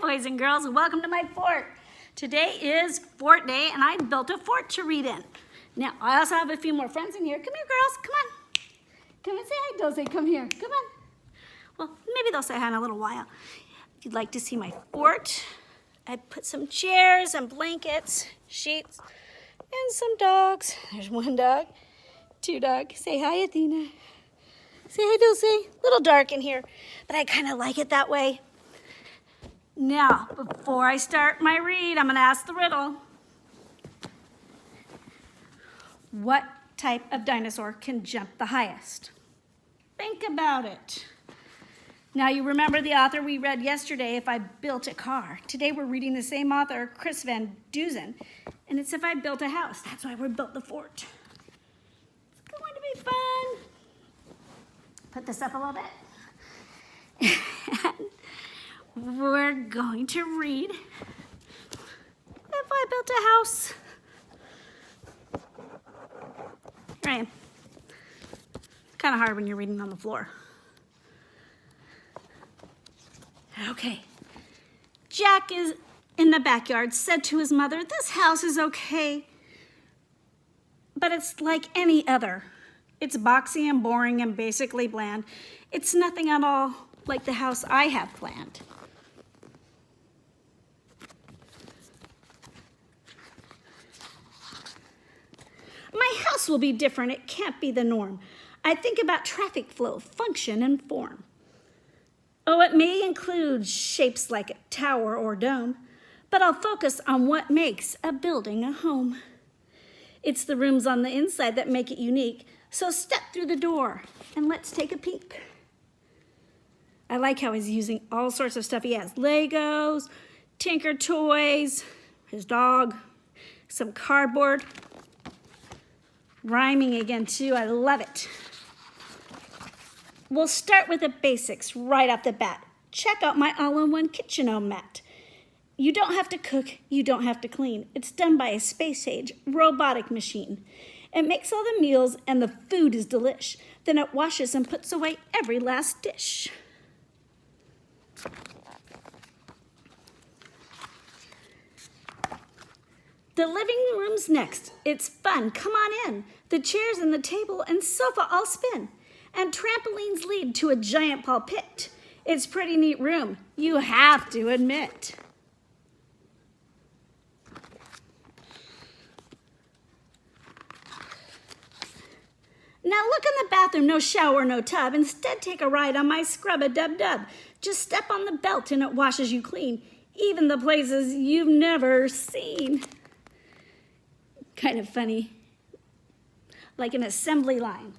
boys and girls, and welcome to my fort. Today is fort day, and I built a fort to read in. Now, I also have a few more friends in here. Come here, girls, come on. Come and say hi, Dulce, come here, come on. Well, maybe they'll say hi in a little while. If you'd like to see my fort, I put some chairs and blankets, sheets, and some dogs. There's one dog, two dogs. Say hi, Athena. Say hi, Dulce. A little dark in here, but I kind of like it that way. Now, before I start my read, I'm going to ask the riddle. What type of dinosaur can jump the highest? Think about it. Now, you remember the author we read yesterday, If I Built a Car. Today, we're reading the same author, Chris Van Dusen, and it's If I Built a House. That's why we built the fort. It's going to be fun. Put this up a little bit. We're going to read If I Built a House. Here I am. It's kind of hard when you're reading on the floor. Okay. Jack is in the backyard, said to his mother, "This house is okay, but it's like any other. It's boxy and boring and basically bland. It's nothing at all like the house I have planned." My house will be different. It can't be the norm. I think about traffic flow, function, and form. Oh, it may include shapes like a tower or dome, but I'll focus on what makes a building a home. It's the rooms on the inside that make it unique, so step through the door and let's take a peek. I like how he's using all sorts of stuff. He has Legos, Tinker toys, his dog, some cardboard. Rhyming again, too. I love it. We'll start with the basics right off the bat. Check out my all-in-one kitchen mat. You don't have to cook. You don't have to clean. It's done by a space-age robotic machine. It makes all the meals and the food is delish. Then it washes and puts away every last dish. The living room's next. It's fun. Come on in. The chairs and the table and sofa all spin. And trampolines lead to a giant ball pit. It's a pretty neat room, you have to admit. Now look in the bathroom, no shower, no tub. Instead, take a ride on my scrub-a-dub-dub. Just step on the belt and it washes you clean, even the places you've never seen. Kind of funny, like an assembly line.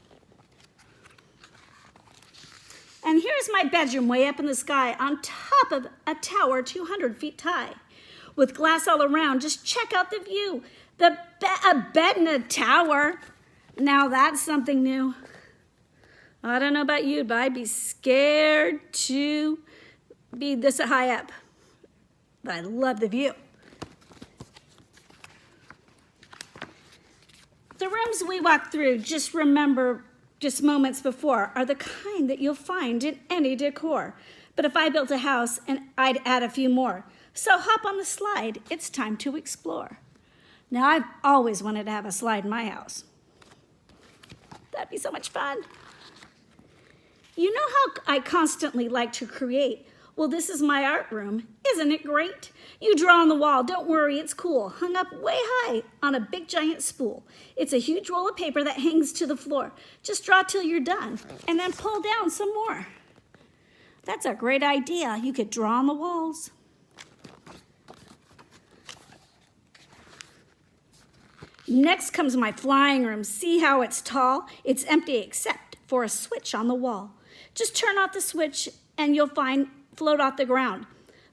And here's my bedroom way up in the sky on top of a tower 200 feet high. With glass all around, just check out the view. A bed in a tower. Now that's something new. I don't know about you, but I'd be scared to be this high up. But I love the view. The rooms we walk through, just remember just moments before, are the kind that you'll find in any decor. But if I built a house, and I'd add a few more. So hop on the slide, it's time to explore. Now, I've always wanted to have a slide in my house. That'd be so much fun. You know how I constantly like to create? Well, this is my art room. Isn't it great? You draw on the wall. Don't worry, it's cool. Hung up way high on a big giant spool. It's a huge roll of paper that hangs to the floor. Just draw till you're done and then pull down some more. That's a great idea. You could draw on the walls. Next comes my flying room. See how it's tall? It's empty except for a switch on the wall. Just turn off the switch and you'll float off the ground,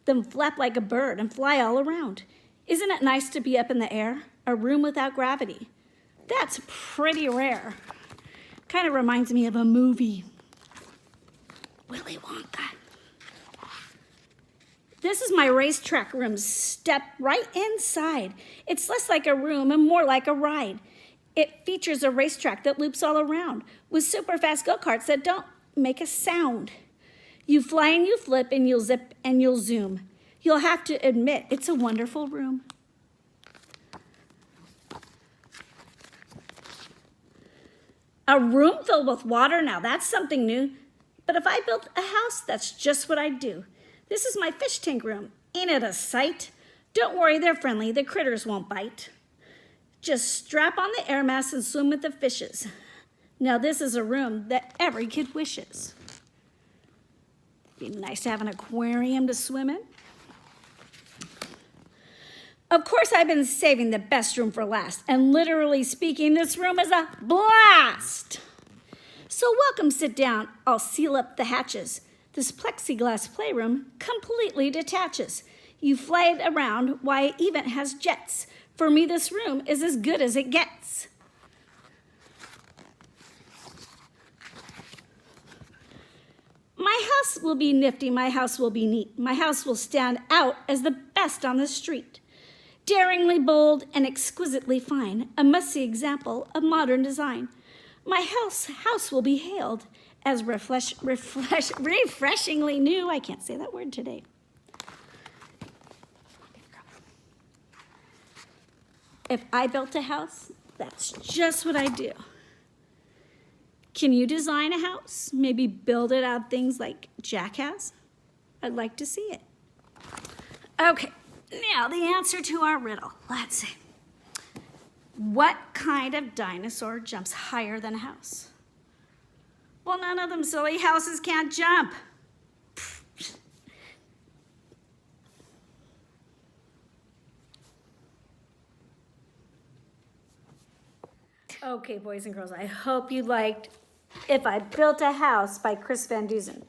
then flap like a bird and fly all around. Isn't it nice to be up in the air? A room without gravity. That's pretty rare. Kind of reminds me of a movie. Willy Wonka. This is my racetrack room. Step right inside. It's less like a room and more like a ride. It features a racetrack that loops all around with super fast go-karts that don't make a sound. You fly and you flip and you'll zip and you'll zoom. You'll have to admit it's a wonderful room. A room filled with water, now that's something new. But if I built a house, that's just what I'd do. This is my fish tank room. Ain't it a sight? Don't worry, they're friendly. The critters won't bite. Just strap on the air mask and swim with the fishes. Now this is a room that every kid wishes. Be nice to have an aquarium to swim in. Of course, I've been saving the best room for last, and literally speaking, this room is a blast. So welcome, sit down. I'll seal up the hatches. This plexiglass playroom completely detaches. You fly it around, why it even has jets. For me, this room is as good as it gets. My house will be nifty, my house will be neat. My house will stand out as the best on the street. Daringly bold and exquisitely fine, a must-see example of modern design. My house will be hailed as refreshingly new. I can't say that word today. If I built a house, that's just what I do. Can you design a house? Maybe build it out of things like Jack has? I'd like to see it. Okay. Now, the answer to our riddle. Let's see. What kind of dinosaur jumps higher than a house? Well, none of them silly houses can't jump. Okay, boys and girls, I hope you liked If I Built a House by Chris Van Dusen.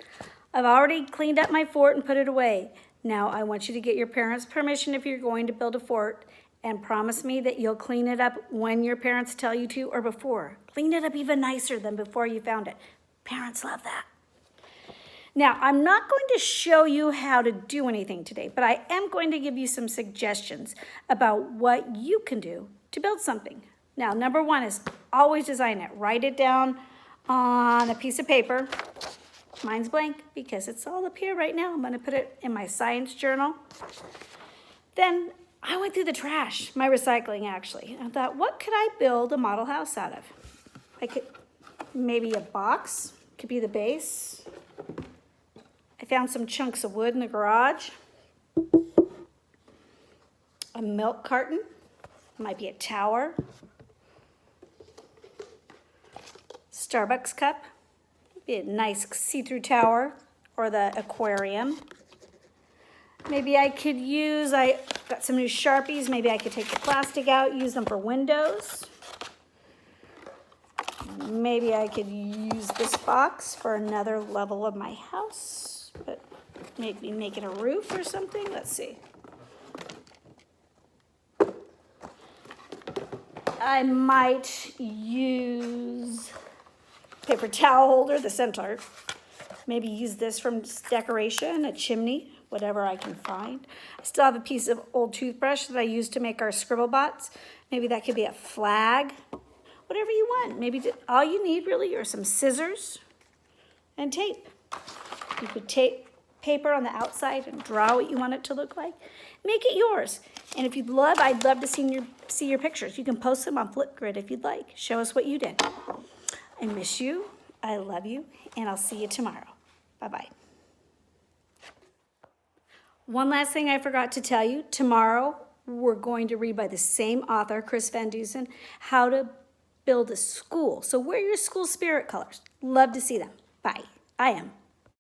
I've already cleaned up my fort and put it away. Now, I want you to get your parents' permission if you're going to build a fort, and promise me that you'll clean it up when your parents tell you to or before. Clean it up even nicer than before you found it. Parents love that. Now, I'm not going to show you how to do anything today, but I am going to give you some suggestions about what you can do to build something. Now, number one is always design it. Write it down on a piece of paper. Mine's blank because it's all up here right now. I'm going to put it in my science journal. Then I went through the trash, my recycling actually. I thought, what could I build a model house out of? I could, maybe a box, could be the base. I found some chunks of wood in the garage. A milk carton, might be a tower. Starbucks cup. Be a nice see-through tower, or the aquarium. Maybe I could use, I got some new Sharpies, maybe I could take the plastic out, use them for windows. Maybe I could use this box for another level of my house, but maybe make it a roof or something, let's see. I might use paper towel holder, the center. Maybe use this from decoration, a chimney, whatever I can find. I still have a piece of old toothbrush that I used to make our scribble bots. Maybe that could be a flag, whatever you want. Maybe all you need really are some scissors and tape. You could tape paper on the outside and draw what you want it to look like. Make it yours. And if you'd love, I'd love to see your pictures. You can post them on Flipgrid if you'd like. Show us what you did. I miss you, I love you, and I'll see you tomorrow. Bye-bye. One last thing I forgot to tell you. Tomorrow, we're going to read by the same author, Chris Van Dusen, How to Build a School. So wear your school spirit colors. Love to see them. Bye. I am.